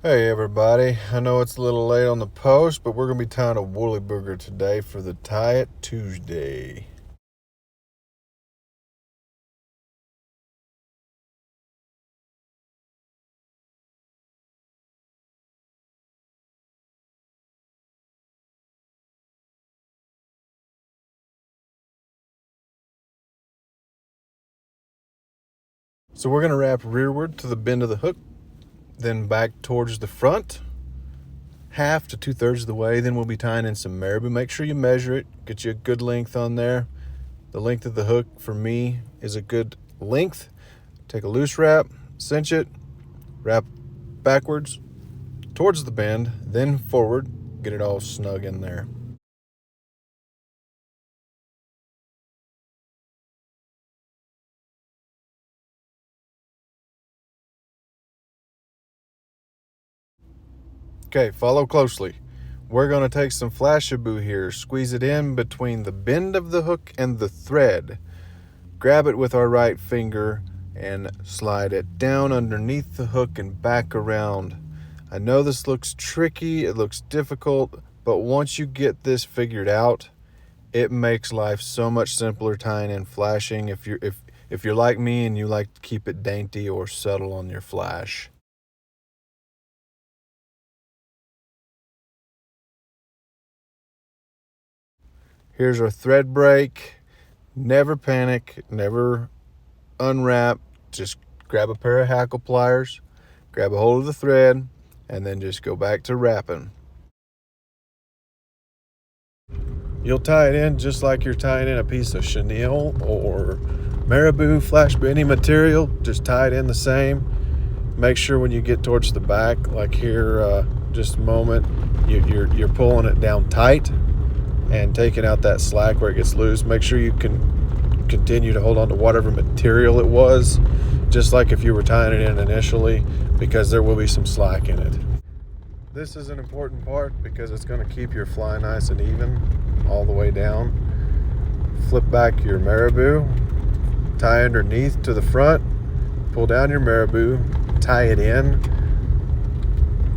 Hey everybody, I know it's a little late on the post, but we're going to be tying a woolly booger today for the Tie It Tuesday. So we're going to wrap rearward to the bend of the hook, then back towards the front, half to 2/3 of the way. Then we'll be tying in some marabou. Make sure you measure it, get you a good length on there. The length of the hook for me is a good length. Take a loose wrap, cinch it, wrap backwards towards the bend, then forward, get it all snug in there. Okay, follow closely. We're going to take some flashabou here, squeeze it in between the bend of the hook and the thread. Grab it with our right finger and slide it down underneath the hook and back around. I know this looks tricky, it looks difficult, but once you get this figured out, it makes life so much simpler tying in flashing if you're like me and you like to keep it dainty or subtle on your flash. Here's our thread break. Never panic, never unwrap. Just grab a pair of hackle pliers, grab a hold of the thread, and then just go back to wrapping. You'll tie it in just like you're tying in a piece of chenille or marabou, flash, any material. Just tie it in the same. Make sure when you get towards the back, like here, just a moment, you're pulling it down tight and taking out that slack where it gets loose. Make sure you can continue to hold on to whatever material it was, just like if you were tying it in initially, because there will be some slack in it. This is an important part because it's going to keep your fly nice and even all the way down. Flip back your marabou, tie underneath to the front, pull down your marabou, tie it in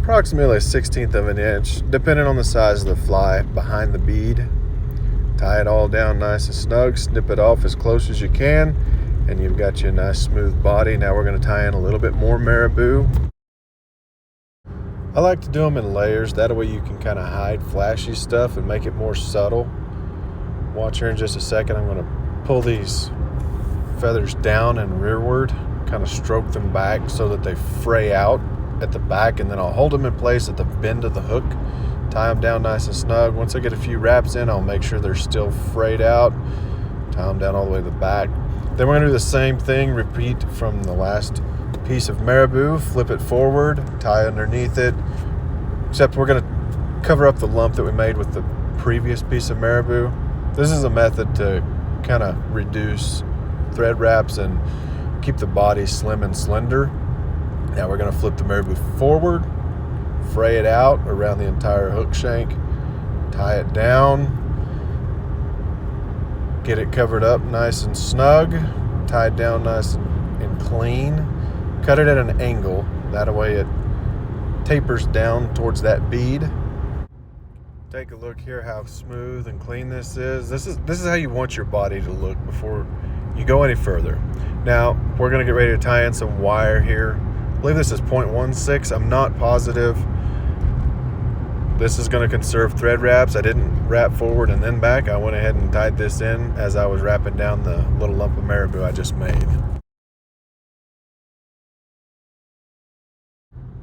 approximately 1/16 of an inch, depending on the size of the fly, behind the bead. Tie it all down nice and snug, snip it off as close as you can, and you've got you a nice smooth body. Now we're going to tie in a little bit more marabou. I like to do them in layers, that way you can kind of hide flashy stuff and make it more subtle. Watch here in just a second. I'm going to pull these feathers down and rearward, kind of stroke them back so that they fray out at the back, and then I'll hold them in place at the bend of the hook, tie them down nice and snug. Once I get a few wraps in, I'll make sure they're still frayed out, tie them down all the way to the back. Then we're going to do the same thing, repeat from the last piece of marabou, flip it forward, tie underneath it, except we're going to cover up the lump that we made with the previous piece of marabou. This is a method to kind of reduce thread wraps and keep the body slim and slender. Now we're going to flip the marabou forward, fray it out around the entire hook shank, tie it down, get it covered up nice and snug, tied down nice and clean. Cut it at an angle, that way it tapers down towards that bead. Take a look here how smooth and clean this is. This is how you want your body to look before you go any further. Now we're going to get ready to tie in some wire here. I believe this is 0.16. I'm not positive. This is going to conserve thread wraps. I didn't wrap forward and then back. I went ahead and tied this in as I was wrapping down the little lump of marabou I just made.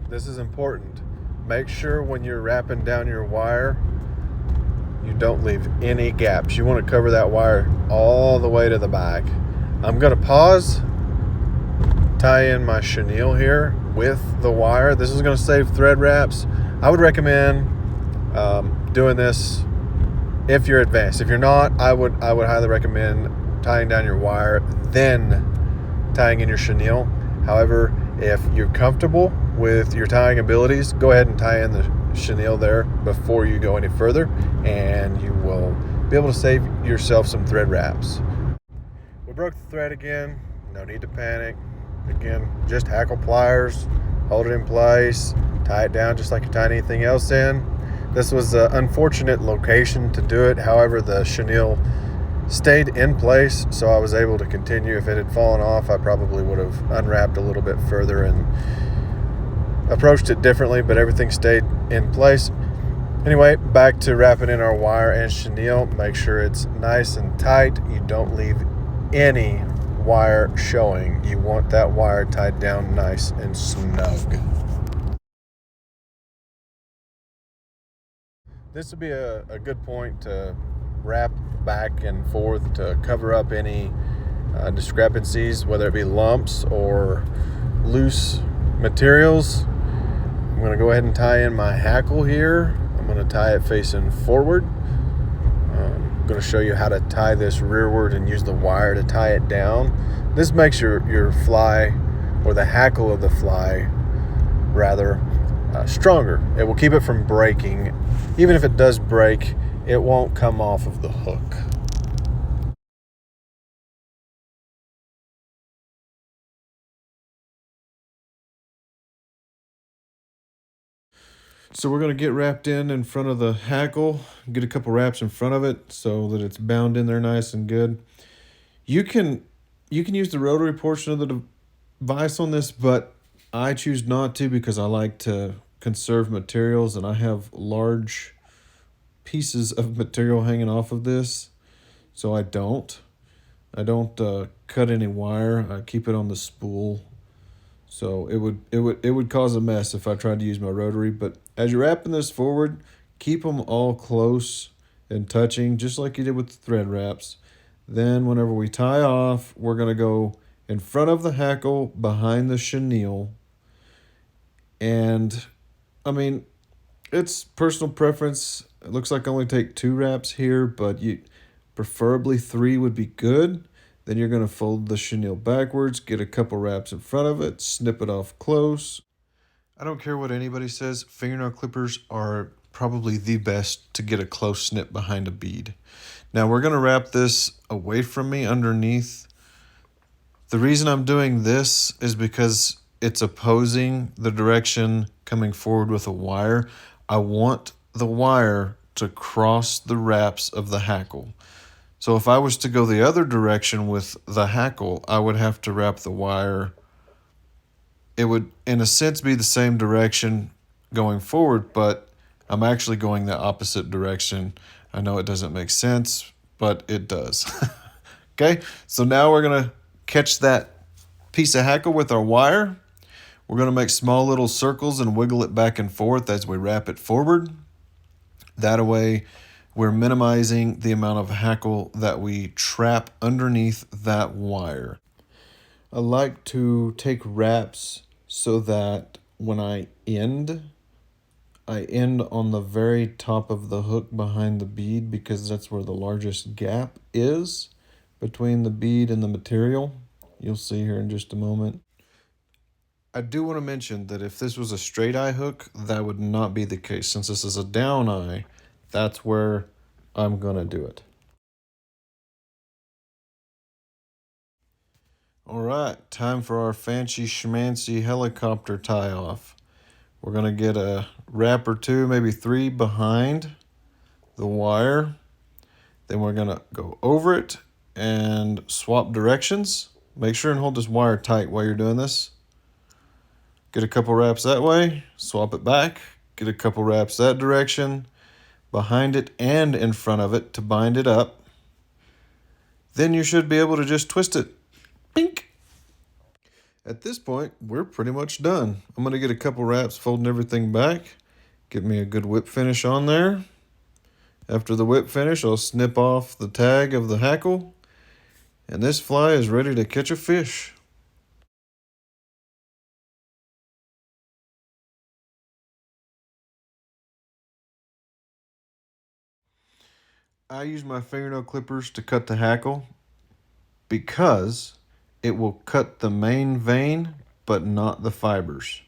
This is important. Make sure when you're wrapping down your wire, you don't leave any gaps. You want to cover that wire all the way to the back. I'm going to pause, tie in my chenille here with the wire. This is going to save thread wraps. I would recommend doing this if you're advanced. If you're not, I would highly recommend tying down your wire, then tying in your chenille. However, if you're comfortable with your tying abilities, go ahead and tie in the chenille there before you go any further, and you will be able to save yourself some thread wraps. We broke the thread again, no need to panic. Again, just hackle pliers, hold it in place, tie it down just like you tie anything else in. This was an unfortunate location to do it. However, the chenille stayed in place, so I was able to continue. If it had fallen off, I probably would have unwrapped a little bit further and approached it differently, but everything stayed in place. Anyway, back to wrapping in our wire and chenille. Make sure it's nice and tight. You don't leave any wire showing. You want that wire tied down nice and snug. This would be a good point to wrap back and forth to cover up any discrepancies, whether it be lumps or loose materials. I'm going to go ahead and tie in my hackle here. I'm going to tie it facing forward. I'm going to show you how to tie this rearward and use the wire to tie it down. This makes your fly, or the hackle of the fly rather, stronger. It will keep it from breaking. Even if it does break, it won't come off of the hook. So we're going to get wrapped in front of the hackle, get a couple wraps in front of it so that it's bound in there nice and good. You can use the rotary portion of the device on this, but I choose not to because I like to conserve materials, and I have large pieces of material hanging off of this, so I don't cut any wire. I keep it on the spool. So it would cause a mess if I tried to use my rotary. But as you're wrapping this forward, keep them all close and touching, just like you did with the thread wraps. Then whenever we tie off, we're going to go in front of the hackle, behind the chenille. And I mean, it's personal preference. It looks like I only take 2 wraps here, but preferably 3 would be good. Then you're going to fold the chenille backwards, get a couple wraps in front of it, snip it off close. I don't care what anybody says, fingernail clippers are probably the best to get a close snip behind a bead. Now we're going to wrap this away from me underneath. The reason I'm doing this is because it's opposing the direction coming forward with a wire. I want the wire to cross the wraps of the hackle. So if I was to go the other direction with the hackle, I would have to wrap the wire. It would, in a sense, be the same direction going forward, but I'm actually going the opposite direction. I know it doesn't make sense, but it does. Okay, so now we're going to catch that piece of hackle with our wire. We're going to make small little circles and wiggle it back and forth as we wrap it forward. That way, we're minimizing the amount of hackle that we trap underneath that wire. I like to take wraps so that when I end on the very top of the hook behind the bead, because that's where the largest gap is between the bead and the material. You'll see here in just a moment. I do want to mention that if this was a straight eye hook, that would not be the case. Since this is a down eye, that's where I'm going to do it. All right, time for our fancy schmancy helicopter tie off. We're going to get a wrap or 2, maybe 3 behind the wire. Then we're going to go over it and swap directions. Make sure and hold this wire tight while you're doing this. Get a couple wraps that way, swap it back, get a couple wraps that direction, behind it and in front of it to bind it up. Then you should be able to just twist it. Pink. At this point, we're pretty much done. I'm going to get a couple wraps, folding everything back, get me a good whip finish on there. After the whip finish, I'll snip off the tag of the hackle, and this fly is ready to catch a fish. I use my fingernail clippers to cut the hackle because it will cut the main vein but not the fibers.